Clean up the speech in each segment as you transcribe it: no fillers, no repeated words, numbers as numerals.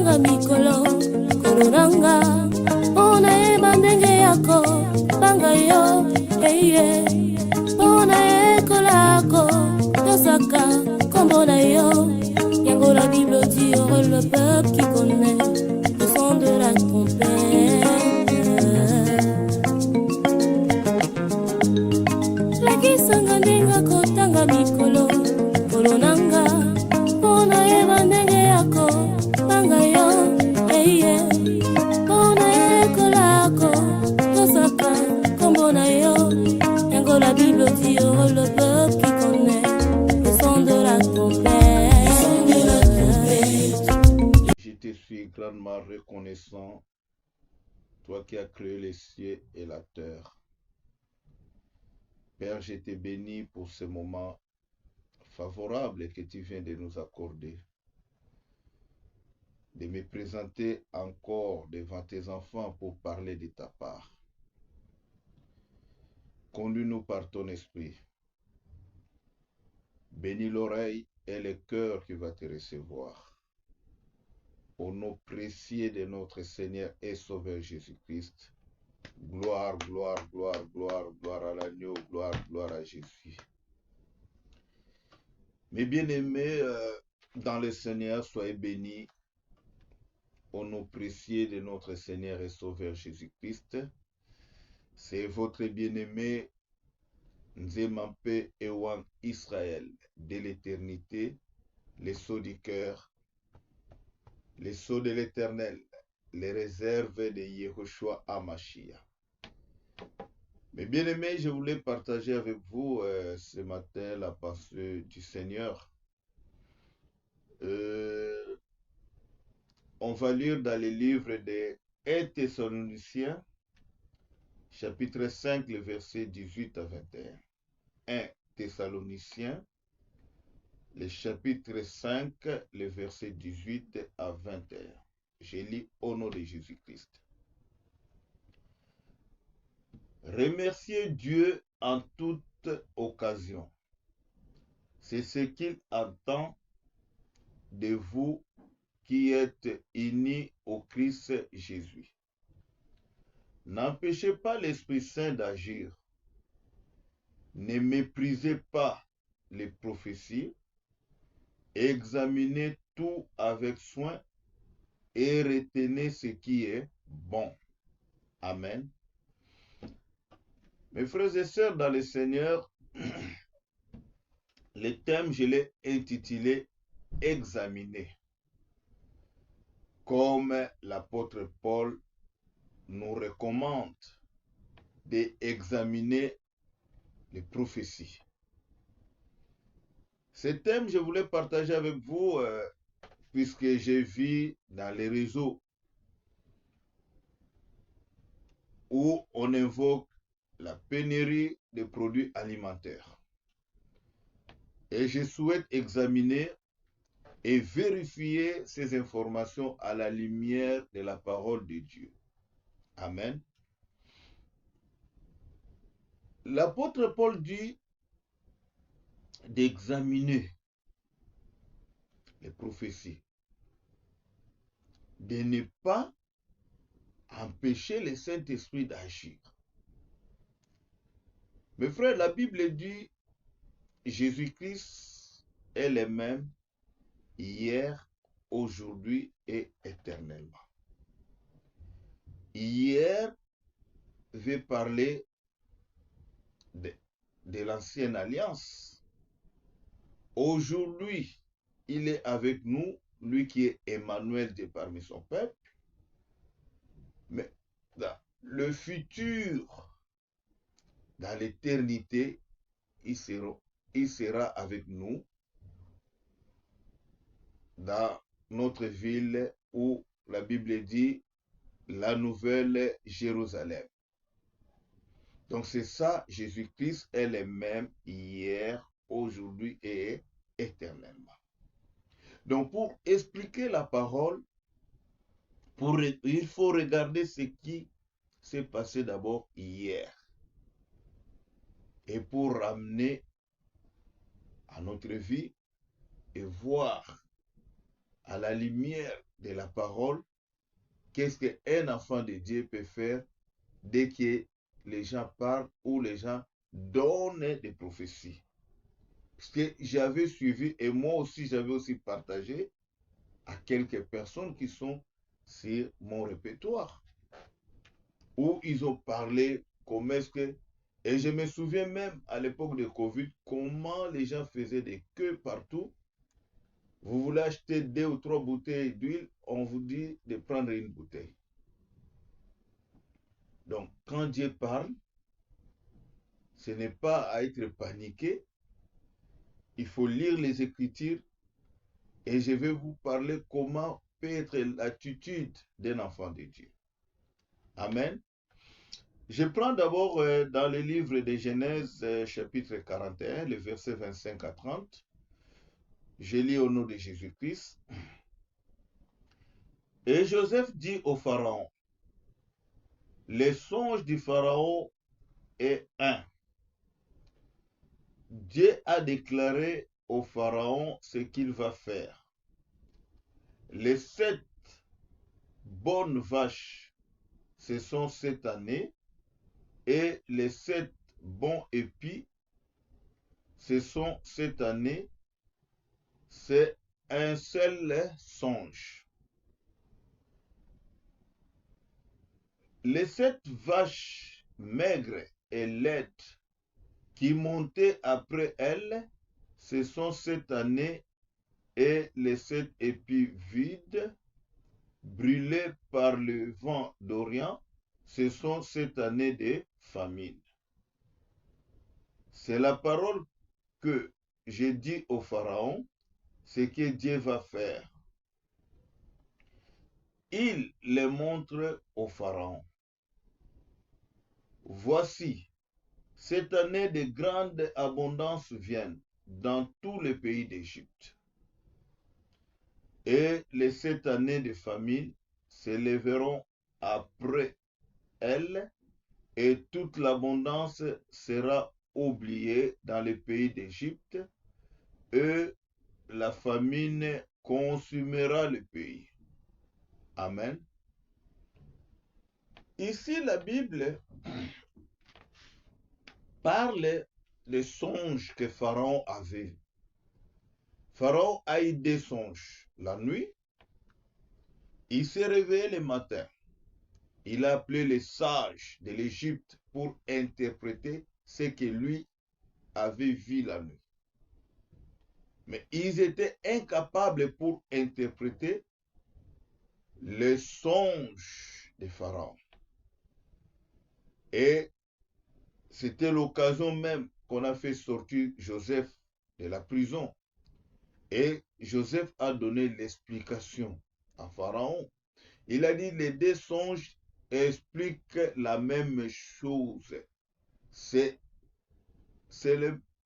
kotanga mikolo kolonanga ona ebandenge yako banga yo eye ona ekolako tosaka kombo na yo yango la Bible dit heureux le peuple qui connaît le son de la trompette. Lakisanga ndinga kotanga mikolo kolonanga ona ebandenge yako banga yo eye ona ekolako tosaka kombo na yo yango la Bible dit heureux le peuple qui connaît le son de la trompette. Je te suis grandement reconnaissant, toi qui as créé les cieux et la terre. Père, je te bénis pour ce moment favorable que tu viens de nous accorder, de me présenter encore devant tes enfants pour parler de ta part. Conduis-nous par ton esprit. Bénis l'oreille et le cœur qui va te recevoir. Au nom précieux de notre Seigneur et Sauveur Jésus-Christ, gloire, gloire, gloire, gloire, gloire à l'agneau, gloire, gloire à Jésus. Mes bien-aimés, dans le Seigneur, soyez bénis. Au nom précieux de notre Seigneur et Sauveur Jésus-Christ, c'est votre bien-aimé Nzemampe Ewan Israël de l'éternité, les sceaux du cœur, les sceaux de l'éternel, les réserves de Yehoshua Hamashiach. Mes bien-aimés, je voulais partager avec vous ce matin la pensée du Seigneur. On va lire dans le livre de 1 Thessaloniciens, chapitre 5, le verset 18 à 21. 1 Thessaloniciens, le chapitre 5, le verset 18 à 21. Je lis au nom de Jésus-Christ. Remerciez Dieu en toute occasion. C'est ce qu'il entend de vous qui êtes unis au Christ Jésus. N'empêchez pas l'Esprit Saint d'agir. Ne méprisez pas les prophéties. Examinez tout avec soin et retenez ce qui est bon. Amen. Mes frères et sœurs dans le Seigneur, le thème, je l'ai intitulé « Examiner ». Comme l'apôtre Paul nous recommande d'examiner les prophéties. Ce thème, je voulais partager avec vous puisque j'ai vu dans les réseaux où on invoque la pénurie de produits alimentaires. Et je souhaite examiner et vérifier ces informations à la lumière de la parole de Dieu. Amen. L'apôtre Paul dit d'examiner les prophéties, de ne pas empêcher le Saint-Esprit d'agir. Mes frères, la Bible dit Jésus-Christ est le même hier, aujourd'hui et éternellement. Hier veut parler de l'ancienne alliance. Aujourd'hui, il est avec nous, lui qui est Emmanuel de parmi son peuple. Mais dans le futur, dans l'éternité, il sera avec nous dans notre ville où la Bible dit la nouvelle Jérusalem. Donc c'est ça, Jésus-Christ est le même hier, aujourd'hui et éternellement. Donc pour expliquer la parole, il faut regarder ce qui s'est passé d'abord hier. Et pour ramener à notre vie et voir à la lumière de la parole, qu'est-ce qu'un enfant de Dieu peut faire dès que les gens parlent ou les gens donnent des prophéties. Parce que j'avais suivi et moi aussi j'avais aussi partagé à quelques personnes qui sont sur mon répertoire, où ils ont parlé comment est-ce que... Et je me souviens même à l'époque de Covid, comment les gens faisaient des queues partout. Vous voulez acheter 2 ou 3 bouteilles d'huile, on vous dit de prendre une bouteille. Donc, quand Dieu parle, ce n'est pas à être paniqué. Il faut lire les Écritures et je vais vous parler comment peut être l'attitude d'un enfant de Dieu. Amen. Je prends d'abord dans le livre de Genèse, chapitre 41, le verset 25 à 30. Je lis au nom de Jésus-Christ. Et Joseph dit au Pharaon, le songe du Pharaon est un. Dieu a déclaré au Pharaon ce qu'il va faire. Les 7 bonnes vaches, ce sont cette année, et les 7 bons épis, ce sont cette année. C'est un seul songe. Les 7 vaches maigres et laides qui montaient après elles, ce sont cette année, et les 7 épis vides, brûlés par le vent d'Orient, ce sont cette année de famine. C'est la parole que j'ai dit au Pharaon, ce que Dieu va faire. Il les montre au Pharaon. Voici, cette année de grande abondance vient dans tous les pays d'Égypte. Et les 7 années de famine s'élèveront après elles, et toute l'abondance sera oubliée dans les pays d'Égypte, et la famine consumera le pays. Amen. Ici, la Bible parle des songes que Pharaon avait. Pharaon a eu des songes la nuit. Il s'est réveillé le matin. Il a appelé les sages de l'Égypte pour interpréter ce que lui avait vu la nuit. Mais ils étaient incapables pour interpréter les songes de Pharaon. Et c'était l'occasion même qu'on a fait sortir Joseph de la prison. Et Joseph a donné l'explication à Pharaon. Il a dit les 2 songes expliquent la même chose. C'est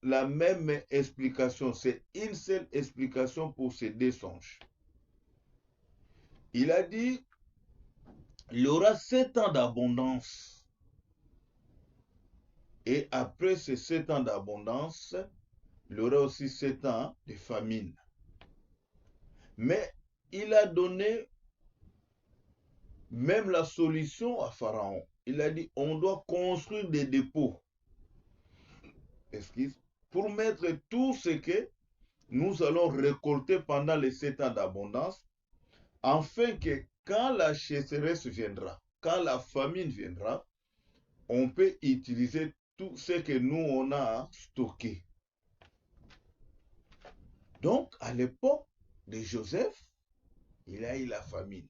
la même explication. C'est une seule explication pour ces 2 songes. Il a dit, il y aura 7 ans d'abondance. Et après ces 7 ans d'abondance, il y aura aussi 7 ans de famine. Mais il a donné même la solution à Pharaon. Il a dit, on doit construire des dépôts. Pour mettre tout ce que nous allons récolter pendant les 7 ans d'abondance, afin que quand la sécheresse viendra, quand la famine viendra, on peut utiliser tout ce que nous on a stocké. Donc, à l'époque de Joseph, il a eu la famine.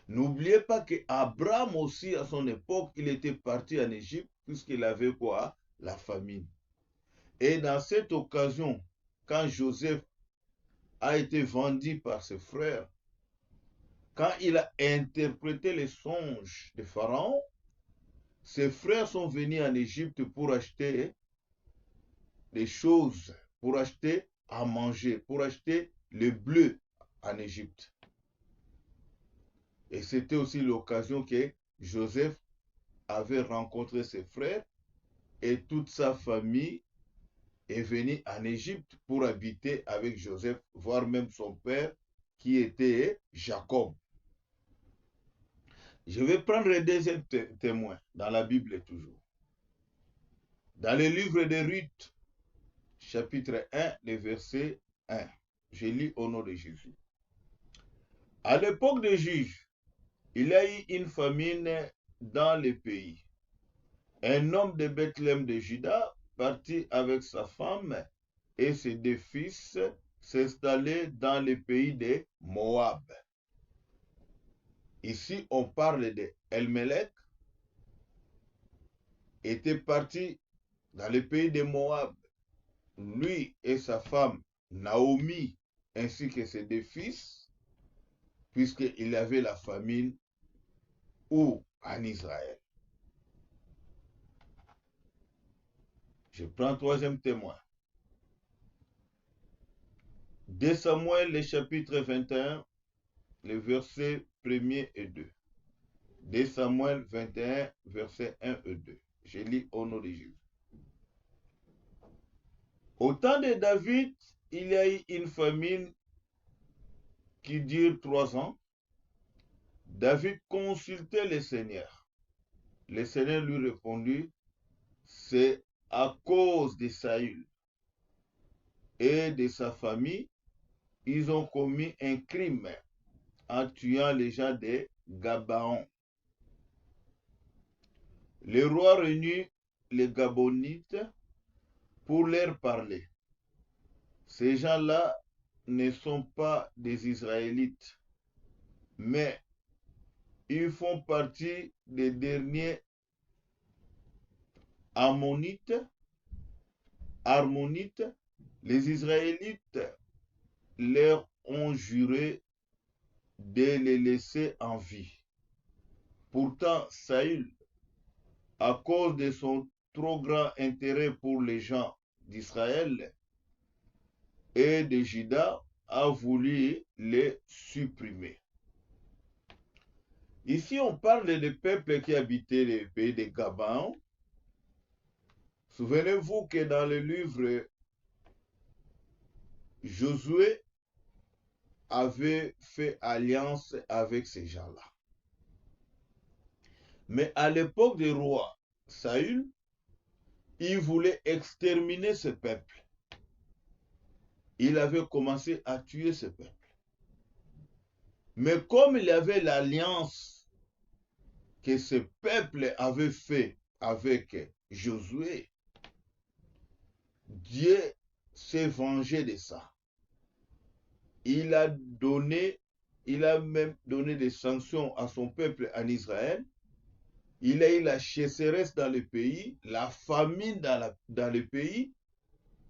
N'oubliez pas qu'Abraham aussi, à son époque, il était parti en Égypte, puisqu'il avait quoi? La famine. Et dans cette occasion, quand Joseph a été vendu par ses frères, quand il a interprété les songes de Pharaon, ses frères sont venus en Égypte pour acheter des choses, pour acheter à manger, pour acheter le bleu en Égypte. Et c'était aussi l'occasion que Joseph avait rencontré ses frères et toute sa famille est venue en Égypte pour habiter avec Joseph, voire même son père qui était Jacob. Je vais prendre le deuxième témoin dans la Bible toujours. Dans le livre de Ruth, chapitre 1, le verset 1. Je lis au nom de Jésus. À l'époque des juges, il y a eu une famine dans le pays. Un homme de Bethléem de Juda partit avec sa femme et ses 2 fils s'installer dans le pays de Moab. Ici, on parle de Elimelech, était parti dans le pays de Moab. Lui et sa femme Naomi, ainsi que ses 2 fils, puisqu'il y avait la famine ou en Israël. Je prends un troisième témoin. 2 Samuel, le chapitre 21, les versets 1er et 2. 2 Samuel 21, versets 1 et 2. Je lis au nom de Jésus. Au temps de David, il y a eu une famine qui dure 3 ans. David consultait le Seigneur. Le Seigneur lui répondit, c'est à cause de Saül et de sa famille, ils ont commis un crime en tuant les gens de Gabaon. Le roi réunit les Gabonites pour leur parler. Ces gens-là ne sont pas des Israélites, mais ils font partie des derniers Ammonites. Les Israélites leur ont juré de les laisser en vie. Pourtant, Saül, à cause de son trop grand intérêt pour les gens d'Israël et de Juda, a voulu les supprimer. Ici, on parle des peuples qui habitaient le pays de Gabaon. Souvenez-vous que dans le livre, Josué avait fait alliance avec ces gens-là. Mais à l'époque du roi Saül, il voulait exterminer ce peuple. Il avait commencé à tuer ce peuple. Mais comme il y avait l'alliance que ce peuple avait fait avec Josué, Dieu s'est vengé de ça. Il a même donné des sanctions à son peuple en Israël. Il a eu la chasseresse dans le pays, la famine dans le pays,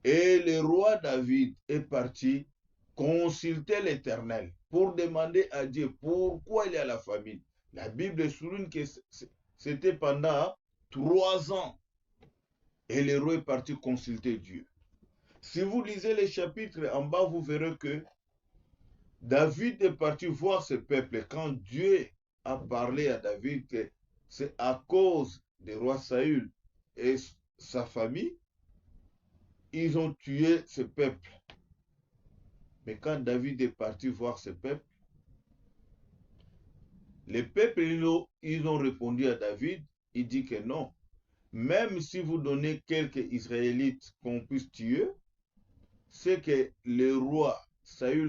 et le roi David est parti consulter l'Éternel pour demander à Dieu pourquoi il y a la famine. La Bible souligne que c'était pendant 3 ans. Et le roi est parti consulter Dieu. Si vous lisez les chapitres en bas, vous verrez que David est parti voir ce peuple quand Dieu a parlé à David que c'est à cause du roi Saül et sa famille, ils ont tué ce peuple. Mais quand David est parti voir ce peuple, les peuples, ils ont répondu à David, il dit que non. Même si vous donnez quelques Israélites qu'on puisse tuer, ce que le roi Saül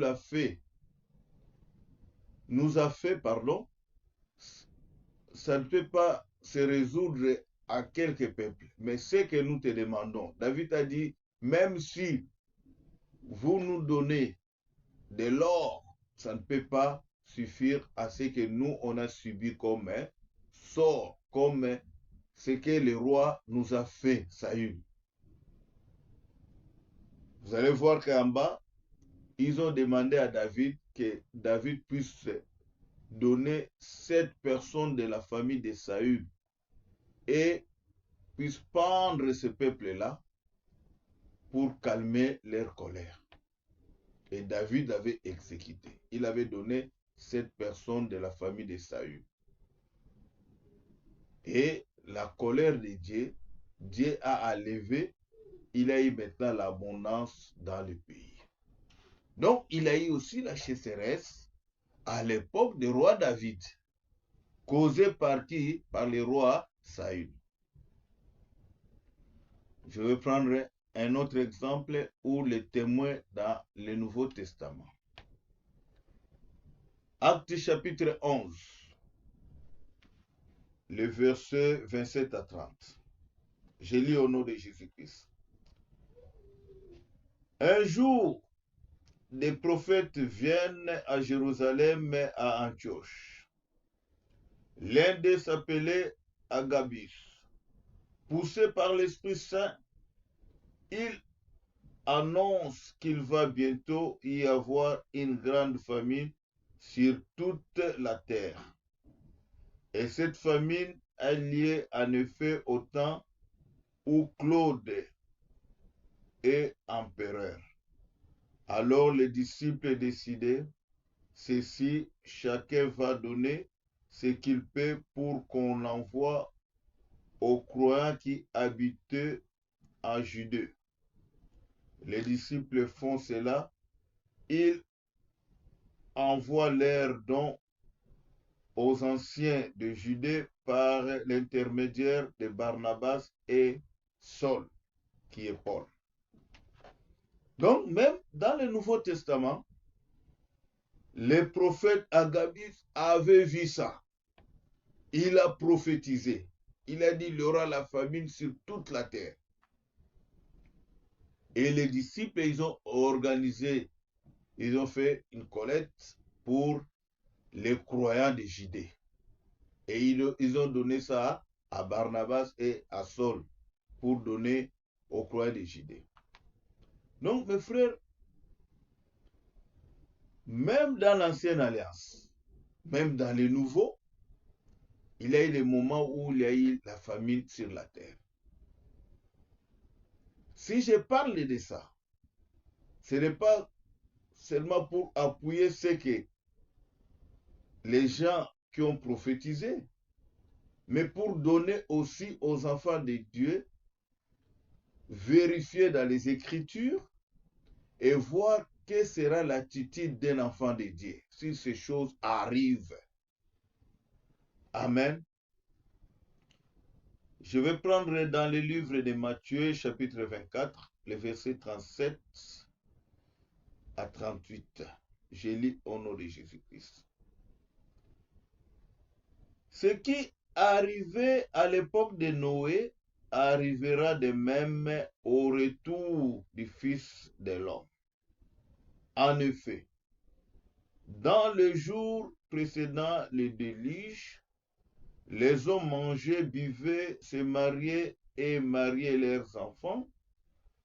nous a fait, ça ne peut pas se résoudre à quelques peuples. Mais ce que nous te demandons, David a dit, même si vous nous donnez de l'or, ça ne peut pas suffire à ce que nous, on a subi comme sort, comme ce que le roi nous a fait, Saül. Vous allez voir qu'en bas, ils ont demandé à David que David puisse donner 7 personnes de la famille de Saül et puisse pendre ce peuple-là pour calmer leur colère. Et David avait exécuté. Il avait donné 7 personnes de la famille de Saül. Et la colère de Dieu, Dieu a enlevé, il a eu maintenant l'abondance dans le pays. Donc, il a eu aussi la sécheresse à l'époque du roi David, causée par qui? Par le roi Saül. Je vais prendre un autre exemple où les témoins dans le Nouveau Testament. Actes chapitre 11, le verset 27 à 30. Je lis au nom de Jésus-Christ. Un jour, des prophètes viennent à Jérusalem à Antioche. L'un d'eux s'appelait Agabus. Poussé par l'Esprit Saint, il annonce qu'il va bientôt y avoir une grande famine sur toute la terre. Et cette famine est liée en effet au temps où Claude est empereur. Alors les disciples décidaient, ceci, chacun va donner ce qu'il peut pour qu'on l'envoie aux croyants qui habitaient en Judée. Les disciples font cela, ils envoient leurs dons aux anciens de Judée par l'intermédiaire de Barnabas et Saul, qui est Paul. Donc, même dans le Nouveau Testament, le prophète Agabus avait vu ça. Il a prophétisé. Il a dit, il y aura la famine sur toute la terre. Et les disciples, ils ont organisé, ils ont fait une collecte pour les croyants de Judée. Et ils ont donné ça à Barnabas et à Saul pour donner aux croyants de Judée. Donc, mes frères, même dans l'ancienne alliance, même dans le nouveau, il y a eu des moments où il y a eu la famine sur la terre. Si je parle de ça, ce n'est pas seulement pour appuyer ce que les gens qui ont prophétisé, mais pour donner aussi aux enfants de Dieu, vérifier dans les Écritures et voir quelle sera l'attitude d'un enfant de Dieu si ces choses arrivent. Amen. Je vais prendre dans le livre de Matthieu, chapitre 24, les versets 37 à 38. Je lis au nom de Jésus-Christ. Ce qui arrivait à l'époque de Noé arrivera de même au retour du Fils de l'homme. En effet, dans le jour précédent le déluge, les hommes mangeaient, buvaient, se mariaient et mariaient leurs enfants,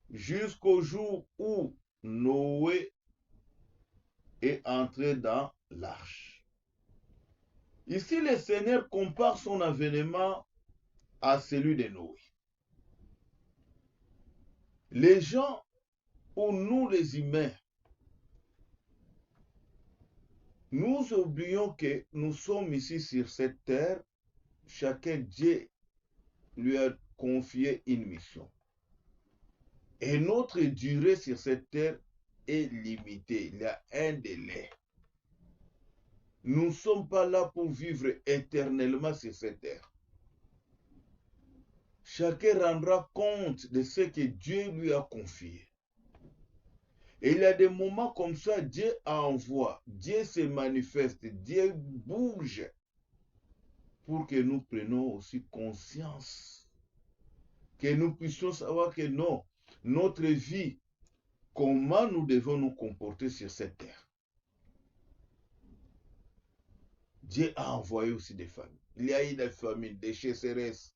jusqu'au jour où Noé est entré dans l'arche. Ici, le Seigneur compare son avènement à celui de Noé. Les gens, ou nous les humains, nous oublions que nous sommes ici sur cette terre, chacun Dieu lui a confié une mission. Et notre durée sur cette terre est limitée. Il y a un délai. Nous ne sommes pas là pour vivre éternellement sur cette terre. Chacun rendra compte de ce que Dieu lui a confié. Et il y a des moments comme ça, Dieu envoie, Dieu se manifeste, Dieu bouge pour que nous prenions aussi conscience, que nous puissions savoir que non, notre vie, comment nous devons nous comporter sur cette terre. Dieu a envoyé aussi des familles. Il y a eu des familles, des sécheresses.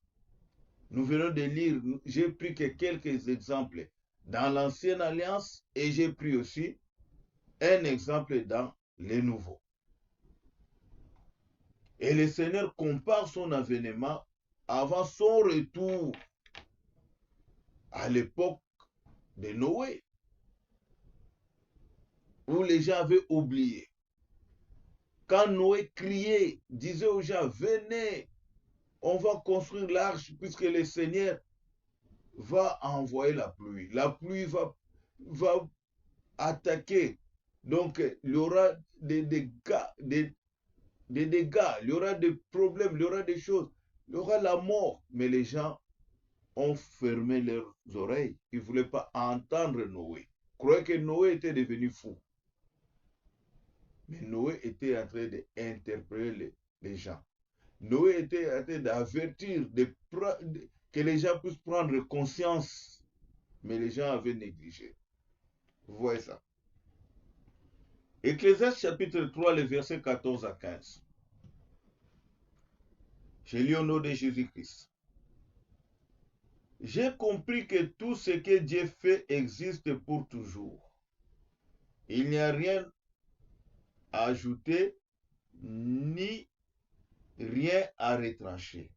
Nous venons de lire, j'ai pris que quelques exemples dans l'ancienne alliance et j'ai pris aussi un exemple dans les nouveaux. Et le Seigneur compare son avènement avant son retour à l'époque de Noé, où les gens avaient oublié. Quand Noé criait, disait aux gens, venez, on va construire l'arche puisque le Seigneur va envoyer la pluie. La pluie va attaquer Donc, il y aura des dégâts, il y aura des problèmes, il y aura des choses, il y aura la mort. Mais les gens ont fermé leurs oreilles. Ils ne voulaient pas entendre Noé. Ils croyaient que Noé était devenu fou. Mais Noé était en train d'interpeller les gens. Noé était en train d'avertir, que les gens puissent prendre conscience. Mais les gens avaient négligé. Vous voyez ça. Ecclésiaste chapitre 3, les versets 14 à 15. Je lis au nom de Jésus-Christ. J'ai compris que tout ce que Dieu fait existe pour toujours. Il n'y a rien à ajouter ni rien à retrancher.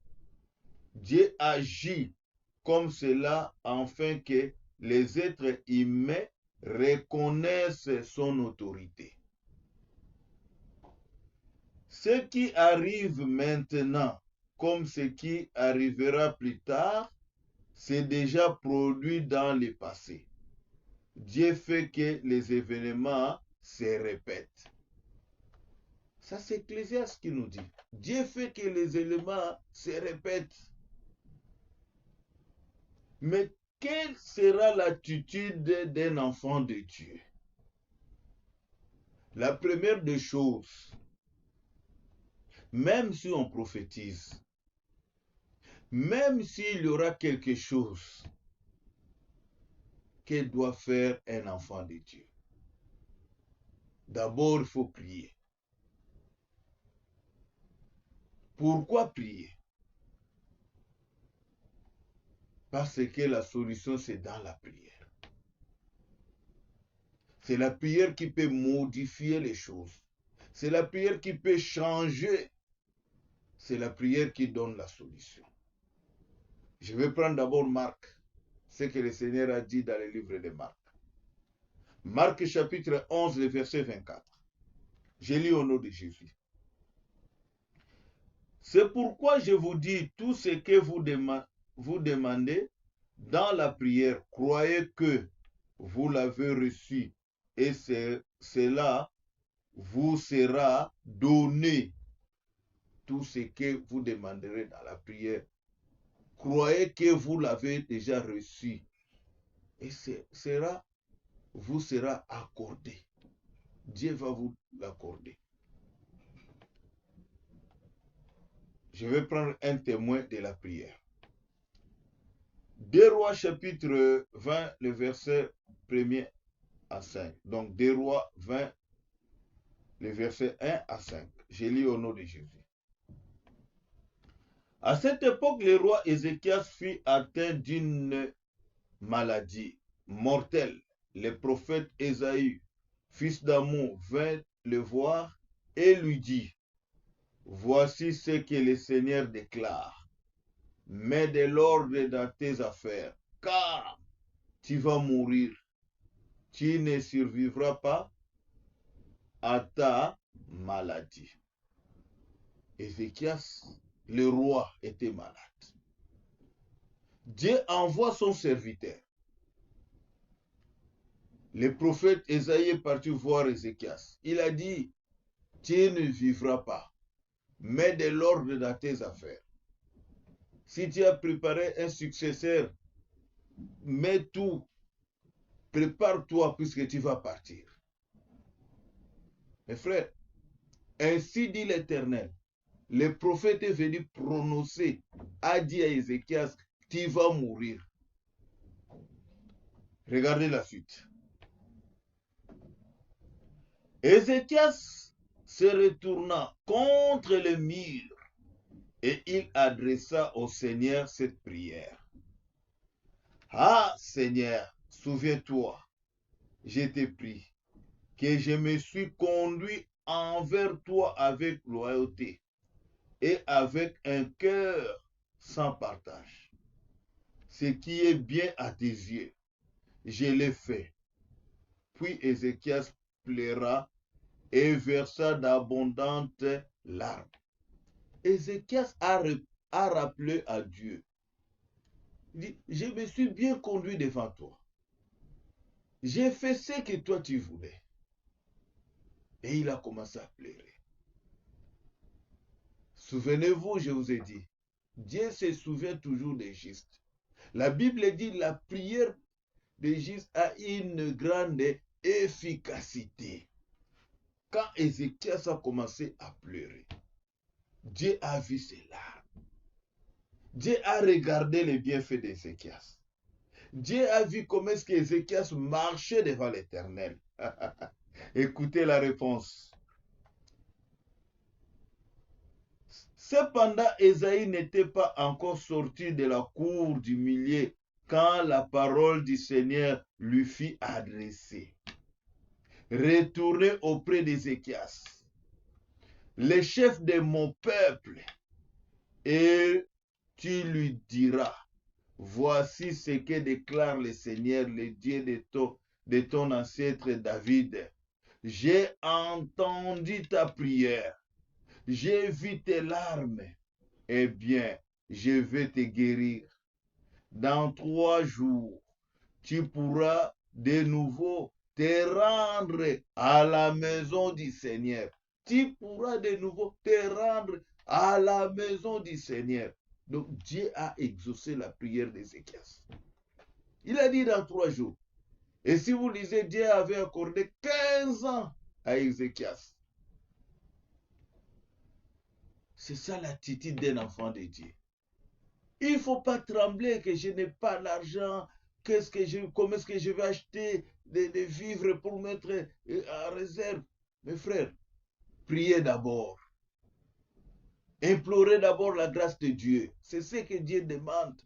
Dieu agit comme cela afin que les êtres humains reconnaissent son autorité. Ce qui arrive maintenant, comme ce qui arrivera plus tard, c'est déjà produit dans le passé. Dieu fait que les événements se répètent. Ça, c'est Ecclésiaste qui nous dit. Dieu fait que les éléments se répètent. Mais quelle sera l'attitude d'un enfant de Dieu? La première des choses, même si on prophétise, même s'il y aura quelque chose que doit faire un enfant de Dieu, d'abord il faut prier. Pourquoi prier? Parce que la solution, c'est dans la prière. C'est la prière qui peut modifier les choses. C'est la prière qui peut changer. C'est la prière qui donne la solution. Je vais prendre d'abord Marc, ce que le Seigneur a dit dans le livre de Marc. Marc chapitre 11, le verset 24. Je lis au nom de Jésus. C'est pourquoi je vous dis, tout ce que vous demandez dans la prière, croyez que vous l'avez reçu et cela vous sera donné. Tout ce que vous demanderez dans la prière, croyez que vous l'avez déjà reçu et vous sera accordé. Dieu va vous l'accorder. Je vais prendre un témoin de la prière. 2 Rois chapitre 20, le verset 1er à 5. Donc 2 Rois 20, le verset 1 à 5. Je lis au nom de Jésus. À cette époque, le roi Ézéchias fut atteint d'une maladie mortelle. Le prophète Ésaïe, fils d'Amon, vint le voir et lui dit, voici ce que le Seigneur déclare. Mets de l'ordre dans tes affaires, car tu vas mourir. Tu ne survivras pas à ta maladie. Ézéchias, le roi, était malade. Dieu envoie son serviteur. Le prophète Ésaïe est parti voir Ézéchias. Il a dit, tu ne vivras pas. Mets de l'ordre dans tes affaires. Si tu as préparé un successeur, mets tout. Prépare-toi puisque tu vas partir. Mes frères, ainsi dit l'Éternel. Le prophète est venu prononcer, a dit à Ézéchias, tu vas mourir. Regardez la suite. Ézéchias se retourna contre le mur et il adressa au Seigneur cette prière. Ah Seigneur, souviens-toi, je te prie, que je me suis conduit envers toi avec loyauté et avec un cœur sans partage. Ce qui est bien à tes yeux, je l'ai fait. Puis Ézéchias pleura et versa d'abondantes larmes. Ézéchias a rappelé à Dieu. Il dit, je me suis bien conduit devant toi. J'ai fait ce que toi tu voulais. Et il a commencé à pleurer. Souvenez-vous, je vous ai dit, Dieu se souvient toujours des justes. La Bible dit la prière des justes a une grande efficacité. Quand Ézéchias a commencé à pleurer, Dieu a vu ses larmes. Dieu a regardé les bienfaits d'Ézéchias. Dieu a vu comment est-ce qu'Ézéchias marchait devant l'Éternel. Écoutez la réponse. Cependant, Ésaïe n'était pas encore sorti de la cour du milieu quand la parole du Seigneur lui fut adressée. Retournez auprès d'Ézéchias, le chef de mon peuple, et tu lui diras, voici ce que déclare le Seigneur, le Dieu de ton ancêtre David. J'ai entendu ta prière, j'ai vu tes larmes, eh bien, je vais te guérir. Dans 3 jours, tu pourras de nouveau te rendre à la maison du Seigneur. Tu pourras de nouveau te rendre à la maison du Seigneur. Donc Dieu a exaucé la prière d'Ézéchias. Il a dit dans 3 jours. Et si vous lisez, Dieu avait accordé 15 ans à Ézéchias. C'est ça l'attitude d'un enfant de Dieu. Il ne faut pas trembler que je n'ai pas l'argent. Comment est-ce que je vais acheter des vivres pour mettre en réserve? Mes frères, priez d'abord. Implorez d'abord la grâce de Dieu. C'est ce que Dieu demande.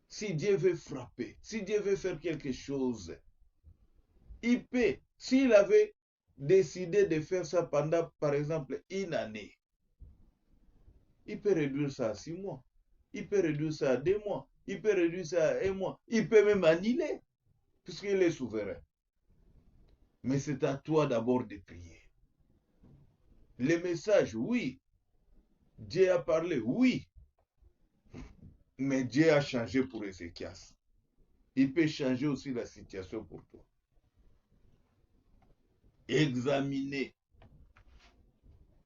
Si Dieu veut frapper, si Dieu veut faire quelque chose, il peut. S'il avait décidé de faire ça pendant, par exemple, 1 année, il peut réduire ça à 6 mois. Il peut réduire ça à 2 mois. Il peut réduire ça à 1 mois. Il peut même annuler, puisqu'il est souverain. Mais c'est à toi d'abord de prier. Les messages, oui. Dieu a parlé, oui. Mais Dieu a changé pour Ézéchias. Il peut changer aussi la situation pour toi. Examiner.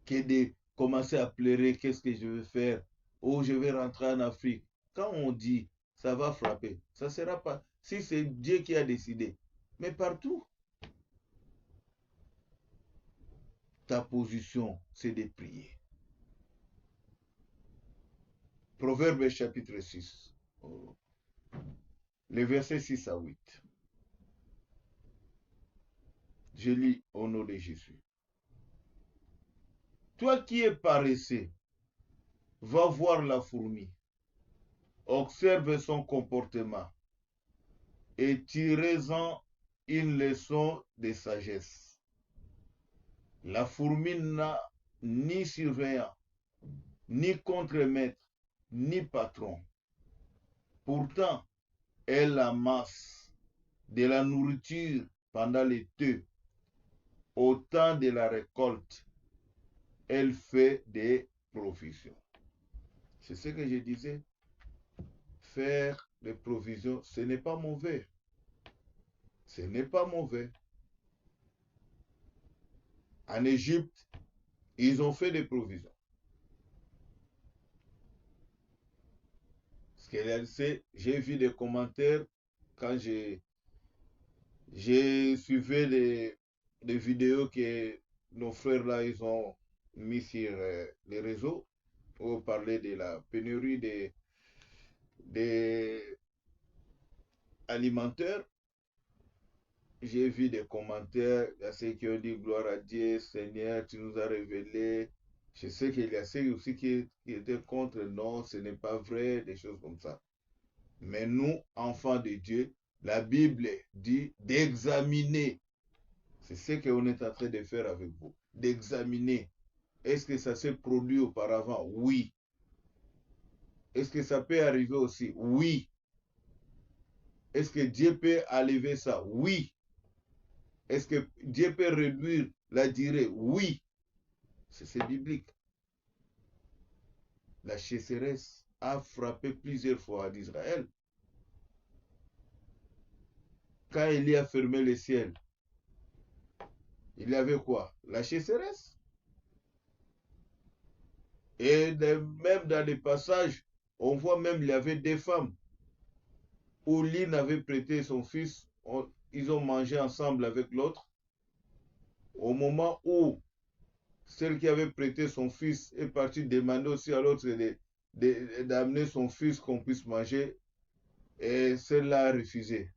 Que de commencer à pleurer, qu'est-ce que je vais faire? Oh, je vais rentrer en Afrique. Quand on dit, ça va frapper, ça ne sera pas. Si c'est Dieu qui a décidé. Mais partout, ta position, c'est de prier. Proverbe chapitre 6, les versets 6 à 8. Je lis au nom de Jésus. Toi qui es paresseux, va voir la fourmi, observe son comportement et tirez-en une leçon de sagesse. La fourmi n'a ni surveillant, ni contremaître, ni patron. Pourtant, elle amasse de la nourriture pendant l'été. Au temps de la récolte, elle fait des provisions. C'est ce que je disais. Faire des provisions, ce n'est pas mauvais. Ce n'est pas mauvais. En Égypte, ils ont fait des provisions. J'ai vu des commentaires quand j'ai suivi les vidéos que nos frères là, ils ont mis sur les réseaux pour parler de la pénurie des alimentaires. J'ai vu des commentaires, il y a ceux qui ont dit gloire à Dieu, Seigneur, tu nous as révélé. Je sais qu'il y a ceux aussi qui étaient contre, non, ce n'est pas vrai, des choses comme ça. Mais nous, enfants de Dieu, la Bible dit d'examiner. C'est ce qu'on est en train de faire avec vous. D'examiner. Est-ce que ça s'est produit auparavant? Oui. Est-ce que ça peut arriver aussi? Oui. Est-ce que Dieu peut enlever ça? Oui. Est-ce que Dieu peut réduire la durée? Oui. C'est biblique. La sécheresse a frappé plusieurs fois d'Israël. Quand Élie a fermé le ciel, il y avait quoi? La chasseresse. Et même dans les passages, on voit même il y avait des femmes où l'une avait prêté son fils, ils ont mangé ensemble avec l'autre. Au moment où celle qui avait prêté son fils est partie demander aussi à l'autre d'amener son fils qu'on puisse manger, et celle-là a refusé.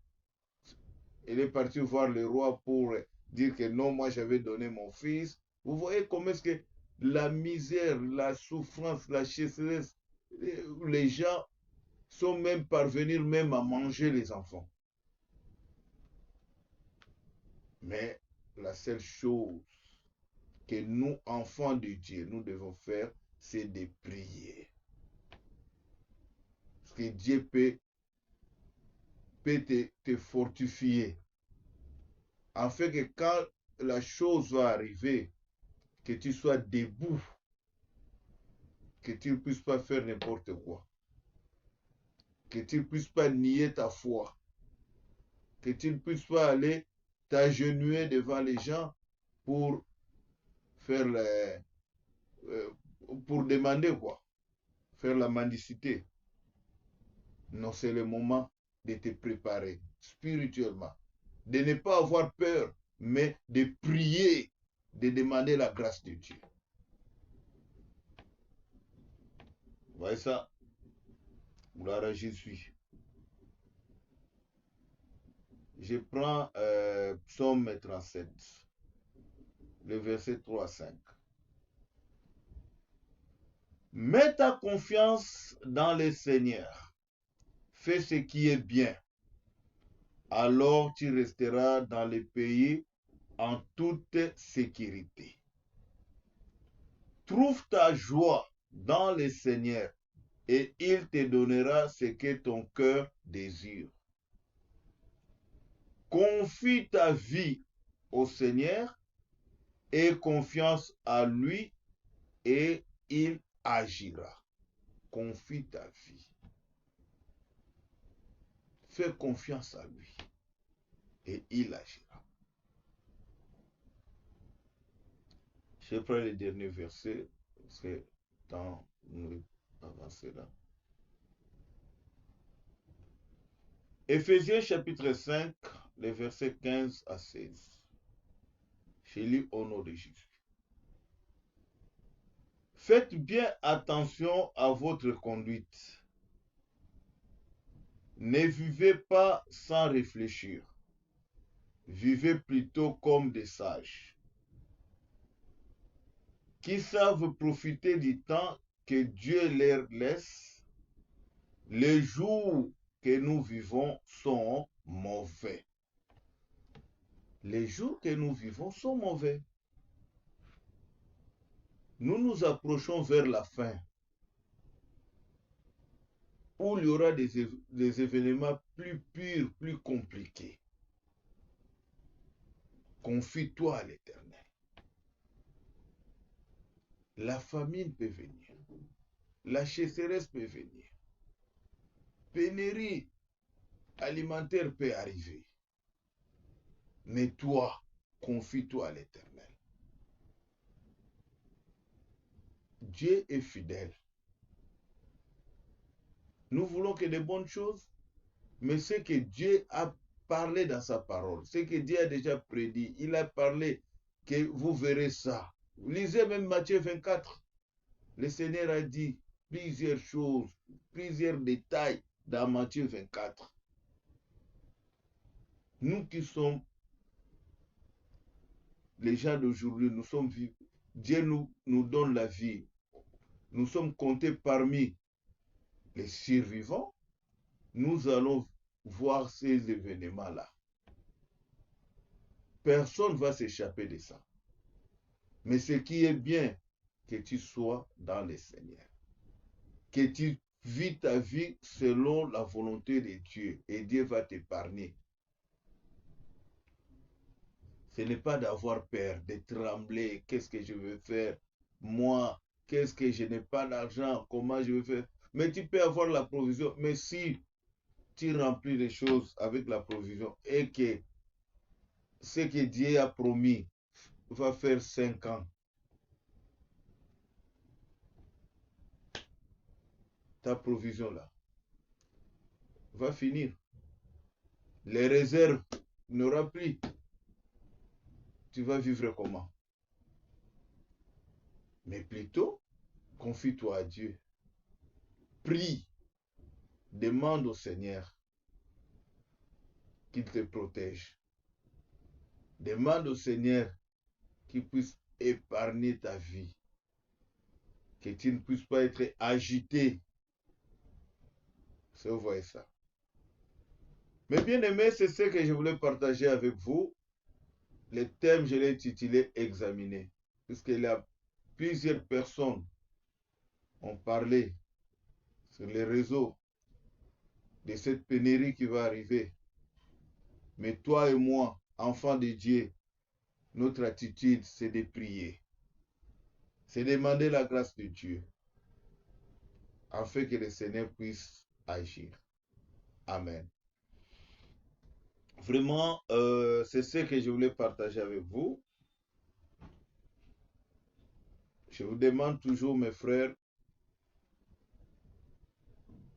Elle est partie voir le roi pour dire que non, moi j'avais donné mon fils. Vous voyez comment est-ce que la misère, la souffrance, la sécheresse, les gens sont même parvenus même à manger les enfants. Mais la seule chose que nous, enfants de Dieu, nous devons faire, c'est de prier. Parce que Dieu peut te fortifier. Afin que quand la chose va arriver, que tu sois debout, que tu ne puisses pas faire n'importe quoi, que tu ne puisses pas nier ta foi, que tu ne puisses pas aller t'agenouiller devant les gens pour faire pour demander quoi, faire la mendicité. Non, c'est le moment de te préparer spirituellement, de ne pas avoir peur, mais de prier, de demander la grâce de Dieu. Vous voyez ça? Gloire à Jésus. Je prends Psaume 37, le verset 3 à 5. Mets ta confiance dans le Seigneur. Fais ce qui est bien. Alors tu resteras dans le pays en toute sécurité. Trouve ta joie dans le Seigneur et il te donnera ce que ton cœur désire. Confie ta vie au Seigneur et confiance à lui et il agira. Confie ta vie. Fais confiance à lui et il agira. Je prends le dernier verset parce que temps nous avancer là. Éphésiens chapitre 5, les versets 15 à 16. Je lis au nom de Jésus. Faites bien attention à votre conduite. Ne vivez pas sans réfléchir. Vivez plutôt comme des sages, qui savent profiter du temps que Dieu leur laisse. Les jours que nous vivons sont mauvais. Les jours que nous vivons sont mauvais. Nous nous approchons vers la fin, où il y aura des événements plus purs, plus compliqués. Confie-toi à l'Éternel. La famine peut venir. La sécheresse peut venir. Pénurie alimentaire peut arriver. Mais toi, confie-toi à l'Éternel. Dieu est fidèle. Nous voulons que de bonnes choses, mais ce que Dieu a parlé dans sa parole, ce que Dieu a déjà prédit, il a parlé que vous verrez ça. Lisez même Matthieu 24. Le Seigneur a dit plusieurs choses, plusieurs détails dans Matthieu 24. Nous qui sommes les gens d'aujourd'hui, nous sommes vivants. Dieu nous donne la vie. Nous sommes comptés parmi les survivants. Nous allons voir ces événements-là. Personne ne va s'échapper de ça. Mais ce qui est bien, que tu sois dans le Seigneur. Que tu vis ta vie selon la volonté de Dieu. Et Dieu va t'épargner. Ce n'est pas d'avoir peur, de trembler. Qu'est-ce que je veux faire? Moi, qu'est-ce que je n'ai pas d'argent? Comment je vais faire? Mais tu peux avoir la provision. Mais si tu remplis les choses avec la provision et que ce que Dieu a promis, va faire 5 ans, ta provision là va finir. Les réserves n'aura plus. Tu vas vivre comment? Mais plutôt, confie-toi à Dieu. Prie. Demande au Seigneur qu'il te protège. Demande au Seigneur qu'il puisse épargner ta vie. Que tu ne puisses pas être agité. Vous voyez ça. Mais bien aimé, c'est ce que je voulais partager avec vous. Le thème, je l'ai intitulé Examiner. Puisqu'il y a plusieurs personnes qui ont parlé sur les réseaux de cette pénurie qui va arriver. Mais toi et moi, enfants de Dieu, notre attitude, c'est de prier. C'est demander la grâce de Dieu afin que le Seigneur puisse agir. Amen. Vraiment, c'est ce que je voulais partager avec vous. Je vous demande toujours, mes frères,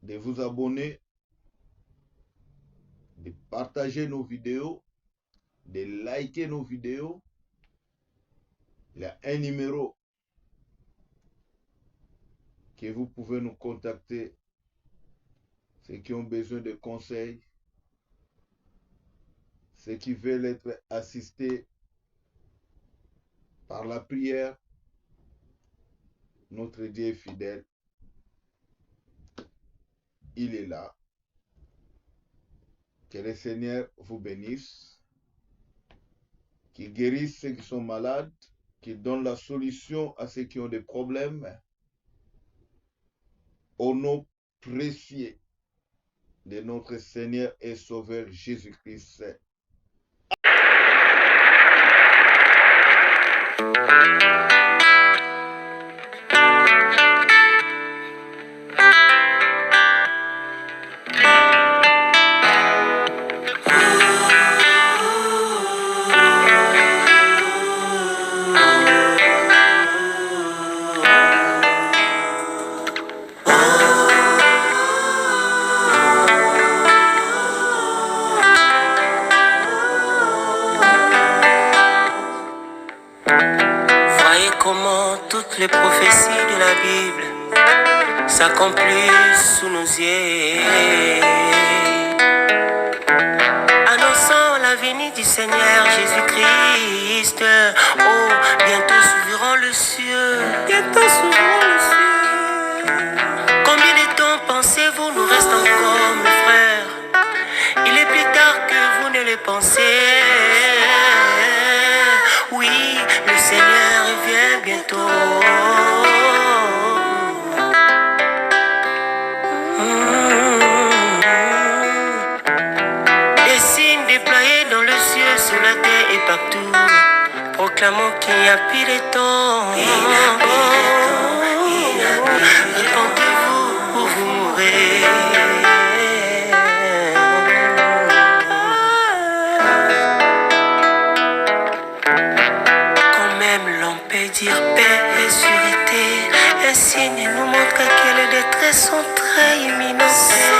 de vous abonner, de partager nos vidéos, de liker nos vidéos. Il y a un numéro que vous pouvez nous contacter, ceux qui ont besoin de conseils, ceux qui veulent être assistés par la prière. Notre Dieu est fidèle. Il est là. Que le Seigneur vous bénisse, qu'il guérisse ceux qui sont malades, qu'il donne la solution à ceux qui ont des problèmes. Au nom précieux de notre Seigneur et Sauveur Jésus-Christ. Comment toutes les prophéties de la Bible s'accomplissent sous nos yeux, annonçant la venue du Seigneur Jésus-Christ. Oh, bientôt s'ouvriront le cieux, bientôt s'ouvriront le cieux. Combien de temps pensez-vous nous reste encore, mes frères? Il est plus tard que vous ne le pensez. Oui, le Seigneur revient bientôt. Des signes déployés dans le ciel, sur la terre et partout, proclamons qu'il n'y a plus de temps. Répentez-vous ou vous mourrez. Dire paix et sûreté, un signe nous montre que les détresses sont très imminentes.